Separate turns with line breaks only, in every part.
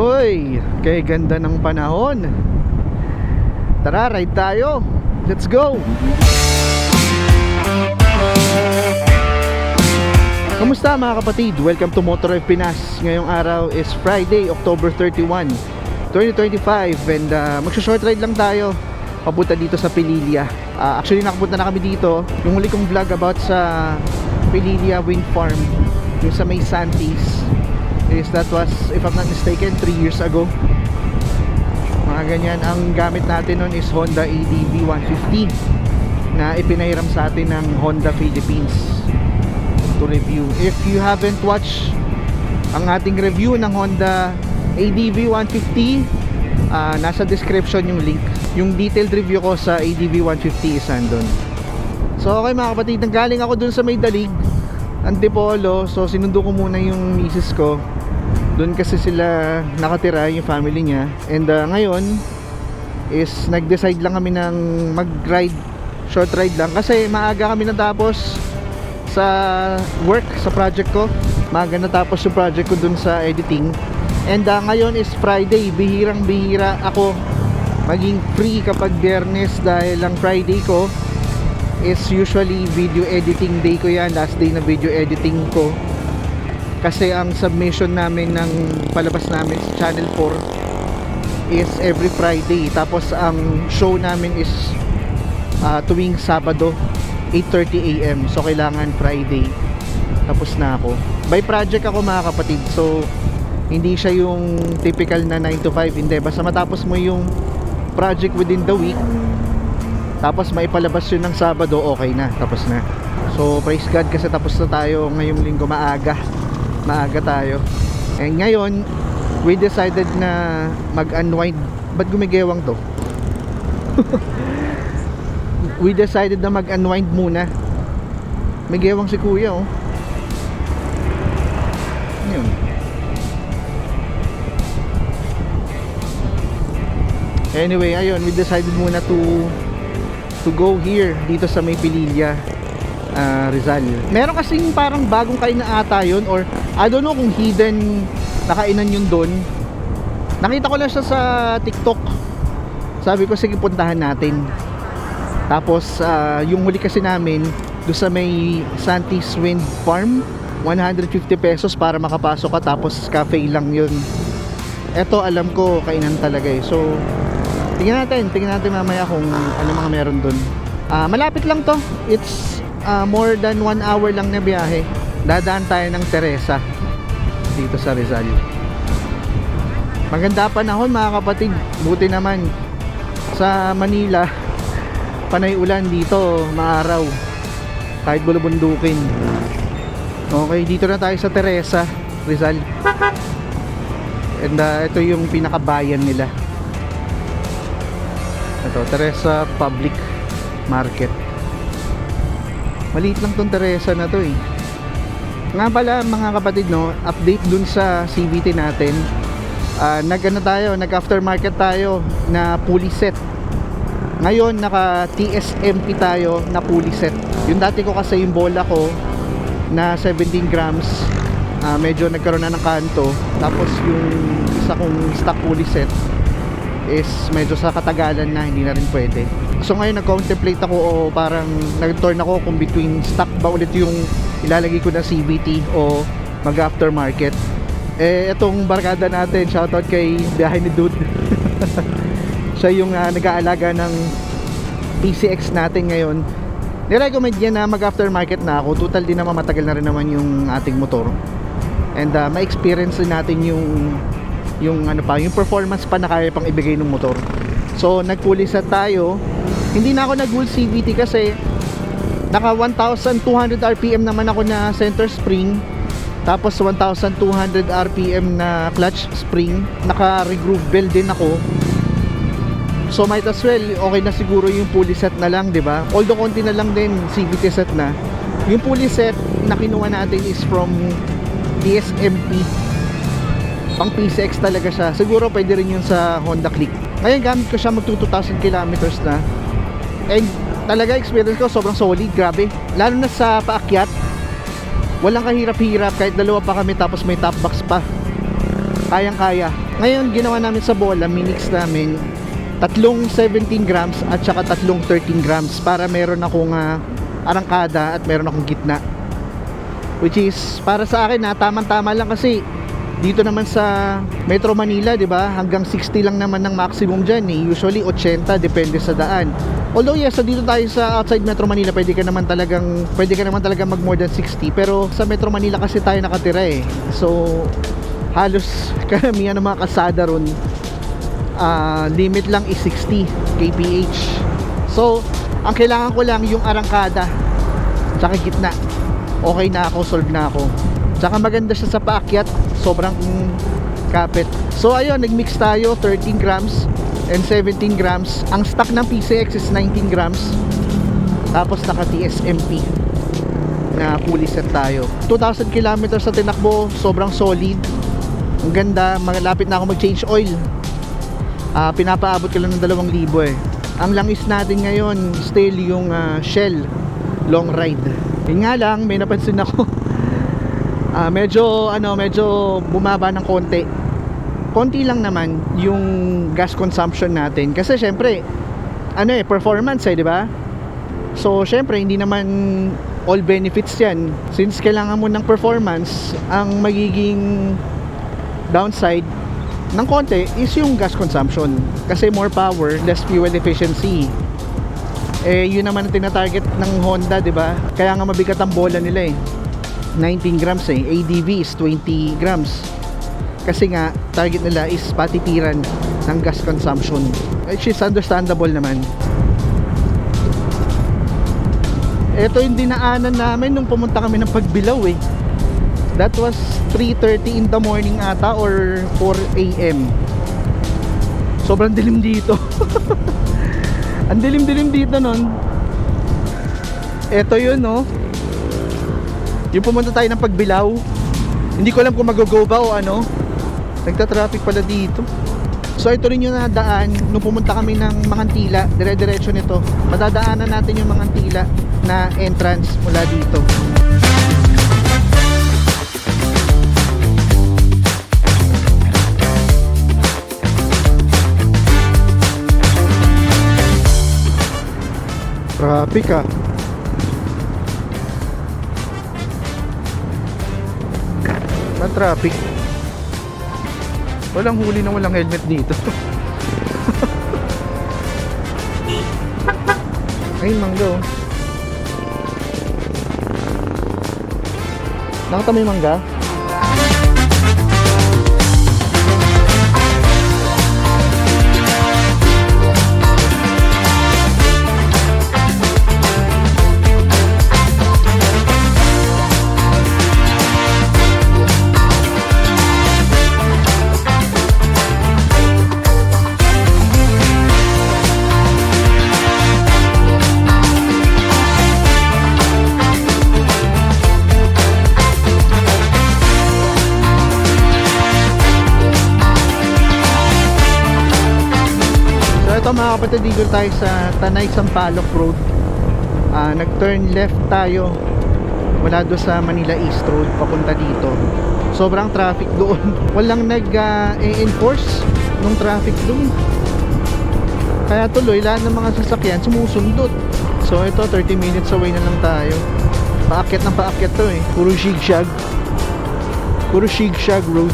Uy, kay ganda ng panahon. Tara, ride tayo. Let's go. Kamusta mga kapatid? Welcome to Motor Life Pinas. Ngayong araw is Friday, October 31, 2025. And magsa-short ride lang tayo papunta dito sa Pililla. Actually nakapunta na kami dito. Yung huli kong vlog about sa Pililla Wind Farm, yung sa may Santis, that was, if I'm not mistaken, 3 years ago. Mga ganyan. Ang gamit natin nun is Honda ADV 150 na ipinahiram sa atin ng Honda Philippines to review. If you haven't watched ang ating review ng Honda ADV 150, nasa description yung link. Yung detailed review ko sa ADV 150 is andun. So okay mga kapatid, nanggaling ako dun sa may Dalig, Antipolo. So sinundo ko muna yung misis ko. Doon kasi sila nakatira, yung family niya. And ngayon is nag-decide lang kami ng mag-ride, short ride lang. Kasi maaga kami natapos sa work, sa project ko. Maaga natapos yung project ko dun sa editing. And ngayon is Friday. Bihirang bihira ako maging free kapag Biyernes, dahil ang Friday ko is usually video editing day ko yan. Last day na video editing ko. Kasi ang submission namin ng palabas namin sa Channel 4 is every Friday. Tapos ang show namin is tuwing Sabado 8:30 AM. So kailangan Friday tapos na ako. By project ako mga kapatid. So hindi siya yung typical na 9 to 5. Hindi, basta matapos mo yung project within the week, tapos maipalabas yun ng Sabado, okay na, tapos na. So praise God kasi tapos na tayo ngayong linggo. Maaga tayo. And ngayon we decided na mag-unwind. Ba't gumigewang to? We decided na mag-unwind muna. May gewang si kuya, oh. Yun. Anyway, ayun, we decided muna to go here, dito sa may Pililla, Rizal. Meron kasing parang bagong kainan ata yun, or I don't know kung hidden na kainan yun doon. Nakita ko lang siya sa TikTok. Sabi ko sige, puntahan natin. Tapos yung huli kasi namin doon sa may Santis Wind Farm, 150 pesos para makapasok ka, tapos cafe lang yun. Eto alam ko kainan talaga eh. So tingnan natin mamaya kung ano mga meron doon. Malapit lang to. It's more than 1 hour lang na biyahe. Dadaan tayo ng Teresa dito sa Rizal. Maganda panahon mga kapatid. Buti naman sa Manila panay ulan, dito maaraw kahit bulubundukin. Okay, dito na tayo sa Teresa, Rizal. And ito yung pinakabayan nila. Ito, Teresa Public Market. Maliit lang tong Teresa na to eh. Nga pala mga kapatid, no, update dun sa CVT natin. Nag-aftermarket tayo na pulley set. Ngayon naka TSMP tayo na pulley set. Yung dati ko kasi yung bola ko na 17 grams, medyo nagkaroon na ng kanto. Tapos yung isa kong stock pulley set is medyo sa katagalan na hindi na rin pwede. So ngayon nag-contemplate ako, o parang nag-turn ako kung between stock ba ulit yung ilalagay ko na CVT o mag-aftermarket. Etong barkada natin, shoutout kay Biyahe ni Dude. Siya yung nag-aalaga ng PCX natin ngayon. Nirecommend niya na mag-aftermarket na ako. Total din naman, matagal na rin naman yung ating motor. And ma-experience din natin yung performance pa na kaya pang ibigay ng motor. So nag-fully set tayo. Hindi na ako nag-full CVT kasi naka 1,200 RPM naman ako na center spring, tapos 1,200 RPM na clutch spring. Naka regroove bell din ako. So might as well, okay na siguro yung pulley set na lang, 'di ba? Although konti na lang din CVT set na. Yung pulley set na kinuha natin is from TSMP. Pang PCX talaga siya. Siguro pwede rin yun sa Honda Click. Ngayon gamit ko siya, mag 2,000 kilometers na. And talaga experience ko sobrang solid, grabe. Lalo na sa paakyat, walang kahirap-hirap. Kahit dalawa pa kami tapos may top box pa. kayang-kaya. Ngayon, ginawa namin sa bola, minix namin tatlong 17 grams at saka tatlong 13 grams para meron akong arangkada at meron akong gitna. Which is, para sa akin tamang-tama lang kasi dito naman sa Metro Manila, di ba? Hanggang 60 lang naman ng maximum dyan eh. Usually 80, depende sa daan. Although yes, dito tayo sa outside Metro Manila, pwede ka naman talagang mag more than 60. Pero sa Metro Manila kasi tayo nakatira eh. So, halos karamihan ng mga kalsada ron, limit lang is 60 kph. So, ang kailangan ko lang yung arangkada tsaka gitna. Okay na ako, solve na ako. Tsaka maganda siya sa paakyat, sobrang kapit. So ayun, nagmix tayo 13 grams and 17 grams. Ang stock ng PCX is 19 grams. Tapos naka TSMP na fully set tayo. 2,000 kilometers sa tinakbo, sobrang solid. Ang ganda, malapit na ako mag-change oil. Pinapaabot ko lang ng 2,000 eh. Ang langis natin ngayon, still yung Shell long ride. Yun nga lang, may napansin ako. Medyo bumaba ng konti. Konti lang naman yung gas consumption natin kasi syempre performance di ba? So syempre hindi naman all benefits 'yan. Since kailangan mo ng performance, ang magiging downside ng konti is yung gas consumption kasi more power, less fuel efficiency. Yun naman ang tina-target ng Honda, di ba? Kaya nga mabigat ang bola nila eh. 19 grams eh. ADV is 20 grams. Kasi nga, target nila is patitiran ng gas consumption. Which is understandable naman. Ito yung dinaanan namin nung pumunta kami ng Pagbilao eh. That was 3:30 in the morning ata or 4 AM. Sobrang dilim dito. Ang dilim-dilim dito nun. Ito yun no. Yung pumunta tayo ng Pagbilao. Hindi ko alam kung mag-go ba o ano. Nagta-traffic pala dito. So ito rin yung nadaan nung pumunta kami ng Mangantila. Dire-diretso nito. Madadaanan natin yung Mangantila na entrance mula dito. Traffic traffic. Walang huli na walang helmet dito. Ay, mangga Nakita mo yung mangga? Mga kapatid, dito tayo sa Tanay Sampaloc Road. Nag-turn left tayo mula doon sa Manila East Road papunta dito. Sobrang traffic doon. Walang nag-enforce nung traffic doon. Kaya tuloy lahat ng mga sasakyan sumusundot. So ito 30 minutes away na lang tayo. Paakyat ng paakyat to eh. Puro zigzag. Puro zigzag road.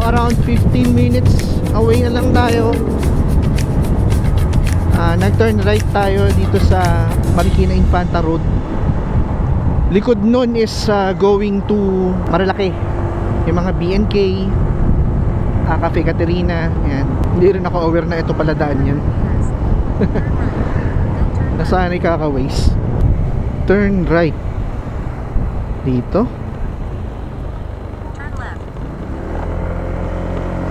Around 15 minutes away na lang tayo. Nag-turn right tayo dito sa Marikina Infanta Road. Likod nun is going to Marilaki. Yung mga BNK, Cafe Caterina, yan. Hindi rin ako aware na ito pala daan yan. Nasanay kaka-waste. Turn right dito.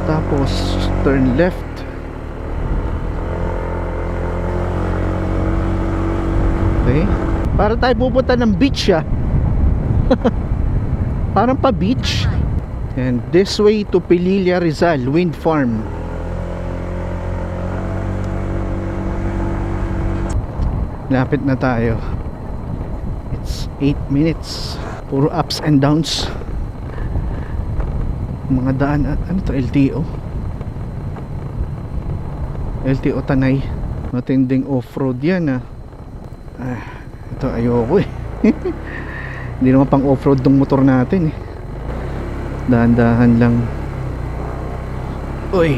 Tapos turn left. Para tayo pupunta ng beach ah. Parang pa beach. And this way to Pililla Rizal Wind Farm. Lapit na tayo. It's 8 minutes. Puro ups and downs. Mga daan, ano to, LTO? LTO Tanay. Matinding off-road yan ah. Ito ayoko eh. Hindi naman pang off-road tong motor natin eh. Dahan-dahan lang. Uy,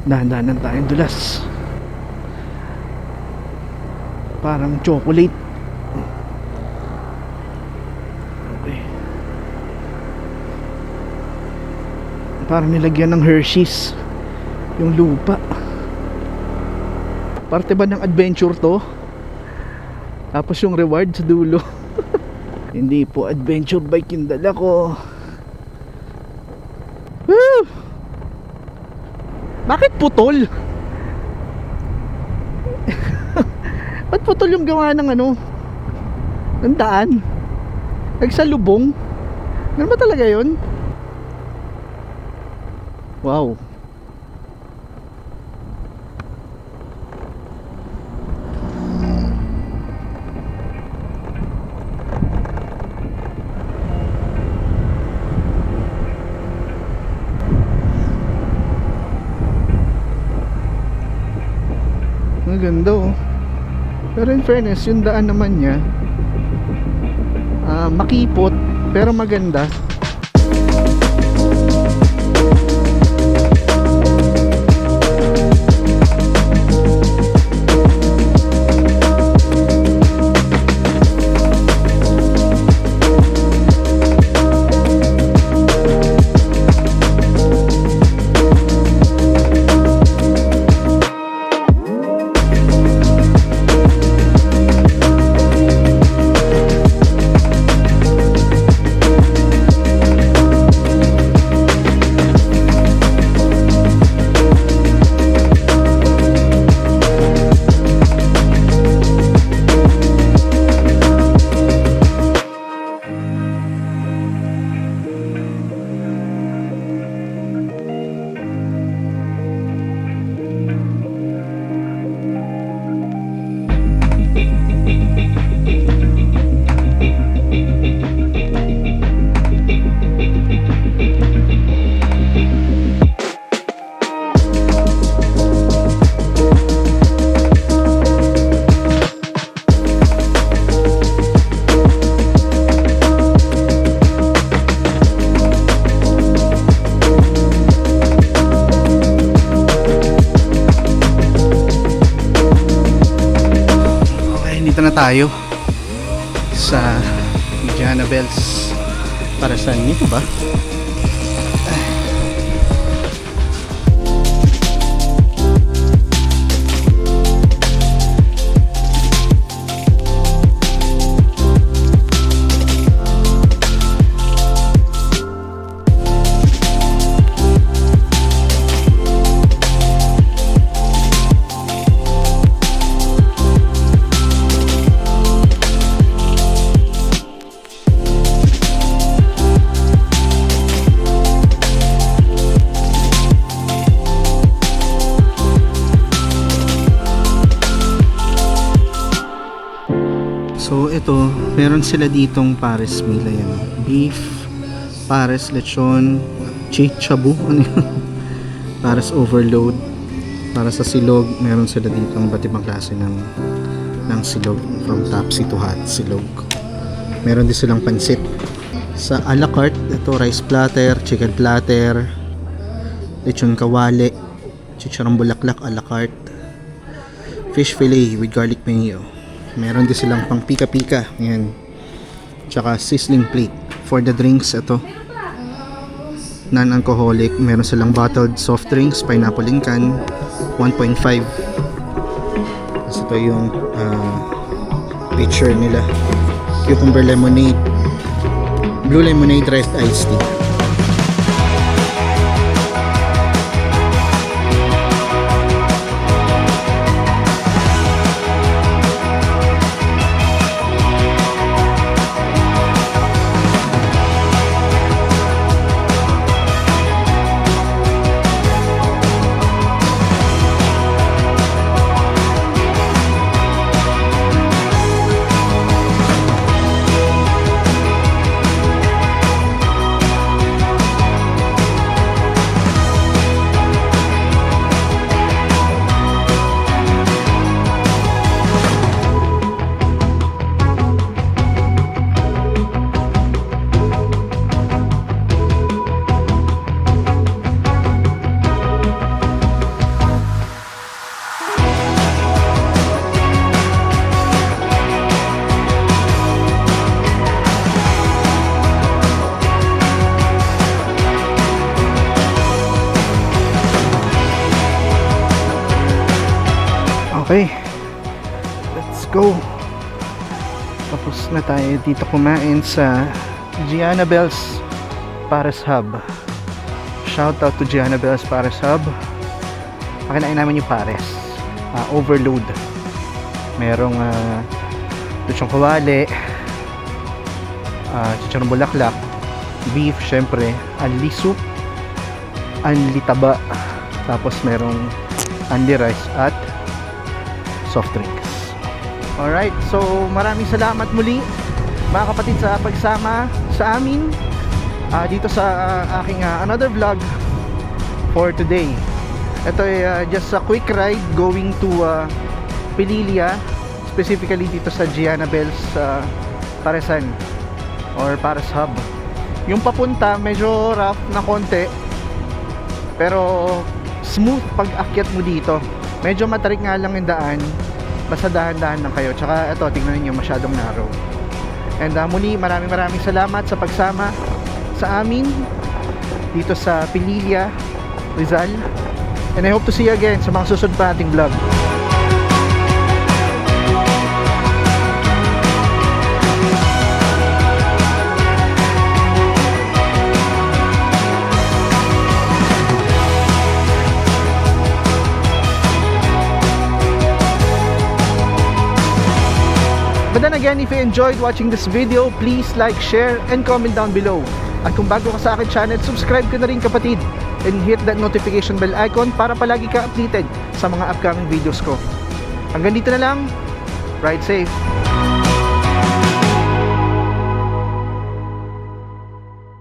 dahan-dahan lang tayong dulas. Parang chocolate. Okay. Parang nilagyan ng Hershey's yung lupa. Parte ba ng adventure to? Tapos yung reward sa dulo. Hindi po adventure bike yung dala ko. Woo! Bakit putol? Ba't putol yung gawa ng ano? Ng daan? Nagsalubong? Ganun ba talaga yun? Wow. Maganda oh. Pero in fairness, yung daan naman niya makipot pero maganda. Tayo sa Gianna Bells. Para saan nito ba? So ito, meron sila ditong pares meal. Ayan, beef, pares, lechon, chichabu, ano yun? Pares overload. Para sa silog, meron sila ditong iba't ibang klase ng silog, from tapsi to hot silog. Meron din silang pansit. Sa a la carte, ito rice platter, chicken platter, lechon kawali, chicharong bulaklak a la carte, fish fillet with garlic mayo. Meron din silang pang pika-pika. Ayan. Tsaka sizzling plate. For the drinks, ito. Non-alcoholic. Meron silang bottled soft drinks, pineapple in can, 1.5. Tapos ito yung pitcher nila. Cucumber lemonade, blue lemonade, iced tea. Okay, let's go. Tapos na tayo dito kumain sa Gianna Bell's Pares Hub. Shout out to Gianna Bell's Pares Hub. Pakinain namin yung pares, overload. Merong lechong kawali, chicharong bulaklak, beef syempre, anli soup, anli taba, tapos merong anli rice at soft drinks. Alright, so maraming salamat muli mga kapatid sa pagsama sa amin dito sa aking another vlog for today. Ito ay just a quick ride going to Pililia, specifically dito sa Gianna Bell's Paresan or Pares Hub. Yung papunta medyo rough na konti, pero smooth pag akyat mo dito. Medyo matarik nga lang yung daan, basta dahan-dahan lang kayo. Tsaka ito, tingnan niyo, masyadong narrow. And muli, maraming salamat sa pagsama sa amin dito sa Pililia, Rizal. And I hope to see you again sa mga susunod pa ating vlog. But then again, if you enjoyed watching this video, please like, share, and comment down below. At kung bago ka sa akin channel, subscribe ka na rin kapatid. And hit that notification bell icon para palagi ka updated sa mga upcoming videos ko. Hanggang dito na lang. Ride safe!